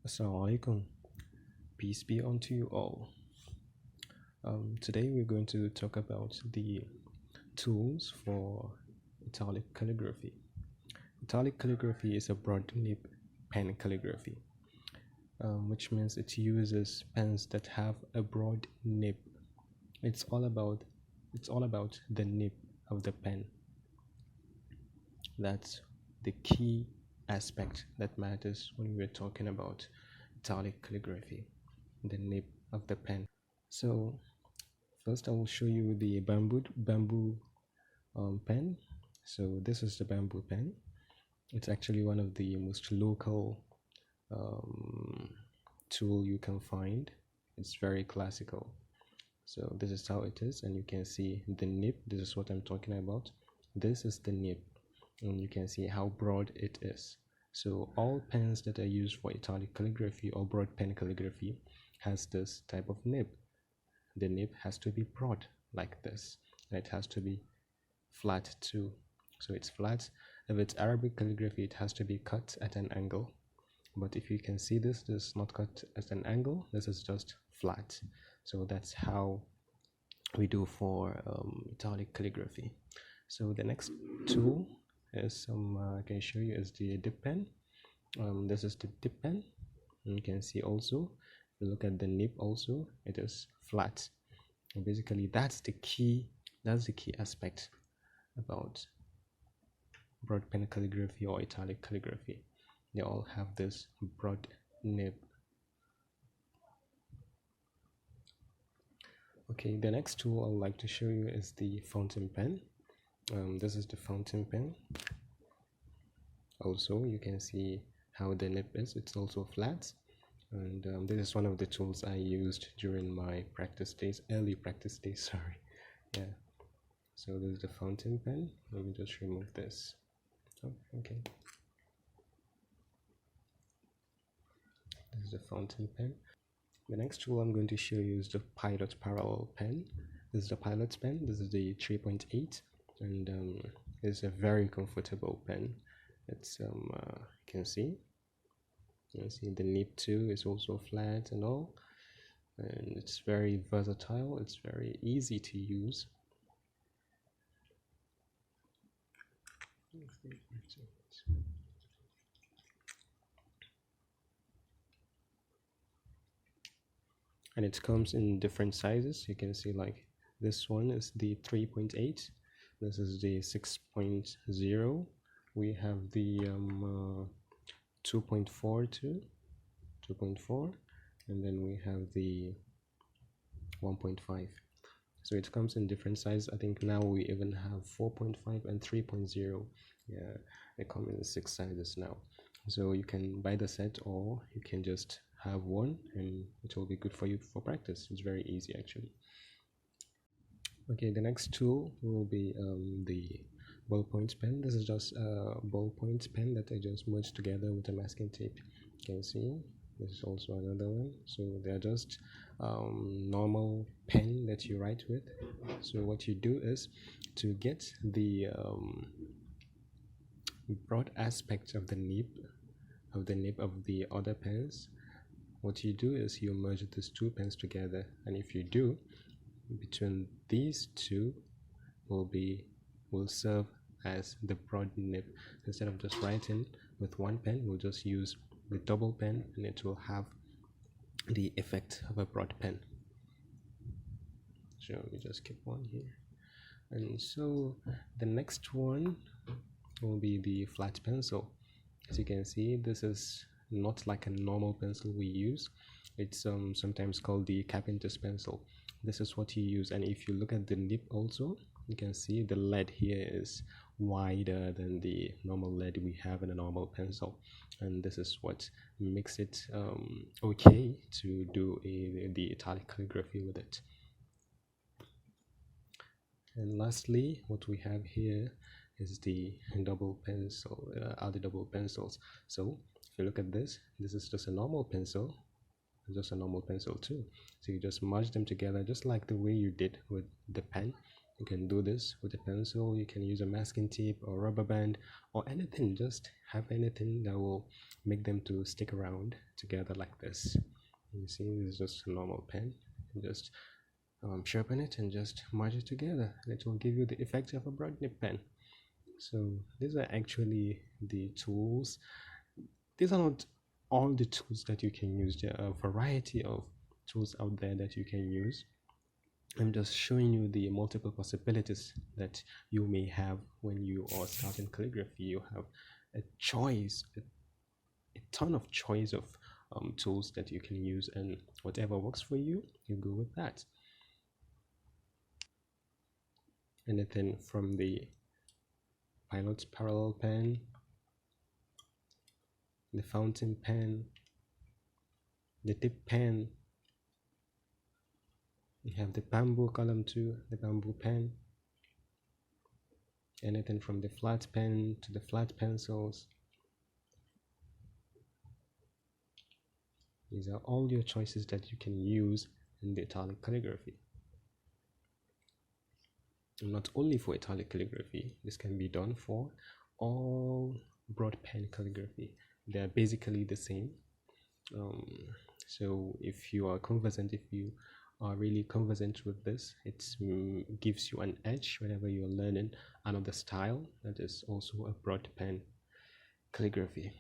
Assalamu alaikum. Peace be unto you all. Today we're going to talk about the tools for italic calligraphy. Italic calligraphy is a broad nib pen calligraphy, which means it uses pens that have a broad nib. It's all about the nib of the pen. That's the key aspect that matters when we're talking about italic calligraphy, the nib of the pen. So first I will show you the bamboo pen. So this is the bamboo pen. It's actually one of the most local tool you can find. It's very classical. So this is how it is, and you can see the nib. This is what I'm talking about. This is the nib, and you can see how broad it is. So all pens that are used for italic calligraphy or broad pen calligraphy has this type of nib. The nib has to be broad like this, and it has to be flat too. So it's flat. If it's Arabic calligraphy, it has to be cut at an angle. But if you can see this is not cut at an angle. This is just flat. So that's how we do for italic calligraphy. So the next tool is I can show you is the dip pen. This is the dip pen. And you can see also, if you look at the nib also, it is flat. And basically that's the key aspect about broad pen calligraphy or italic calligraphy. They all have this broad nib. Okay, the next tool I would like to show you is the fountain pen. This is the fountain pen. Also, you can see how the nib is. It's also flat, and this is one of the tools I used during my early practice days. Sorry, yeah. So this is the fountain pen. Let me just remove this. Oh, okay. This is the fountain pen. The next tool I'm going to show you is the Pilot Parallel pen. This is the Pilot pen. This is the 3.8, and it's a very comfortable pen. It's you can see the nib too is also flat and all, and it's very versatile. It's very easy to use. And it comes in different sizes. You can see like this one is the 3.8, this is the 6.0, we have the 2.4 too, 2.4, and then we have the 1.5. so it comes in different sizes. I think now we even have 4.5 and 3.0. Yeah, they come in 6 sizes now, so you can buy the set or you can just have one and it will be good for you for practice. It's very easy actually. Okay, the next tool will be the ballpoint pen. This is just a ballpoint pen that I just merged together with a masking tape. You can see this is also another one. So they're just normal pen that you write with. So what you do is to get the broad aspect of the nib of the other pens, what you do is you merge these two pens together, and if you do, between these two will serve as the broad nib. Instead of just writing with one pen, we'll just use the double pen and it will have the effect of a broad pen. So we just keep one here. And so the next one will be the flat pencil. As you can see, this is not like a normal pencil we use. It's sometimes called the carpenter's pencil. This is what you use, and if you look at the nib also, you can see the lead here is wider than the normal lead we have in a normal pencil, and this is what makes it okay to do the italic calligraphy with it. And lastly, what we have here is the double pencil, are the double pencils. So if you look at this is just a normal pencil, just a normal pencil too. So you just merge them together just like the way you did with the pen. You can do this with a pencil. You can use a masking tape or rubber band or anything. Just have anything that will make them to stick around together like this. You see, this is just a normal pen. You just sharpen it and just merge it together, and it will give you the effect of a broad nib pen. So these are actually the tools. These are not all the tools that you can use. There are a variety of tools out there that you can use. I'm just showing you the multiple possibilities that you may have when you are starting calligraphy. You have a choice, a ton of choice of tools that you can use, and whatever works for you, you go with that. Anything from the pilot's parallel pen, the fountain pen, the tip pen. You have the bamboo column too, the bamboo pen. Anything from the flat pen to the flat pencils. These are all your choices that you can use in the italic calligraphy. And not only for italic calligraphy, this can be done for all broad pen calligraphy. They're basically the same. So if you are conversant, if you are really conversant with this, it gives you an edge whenever you're learning another style that is also a broad pen calligraphy.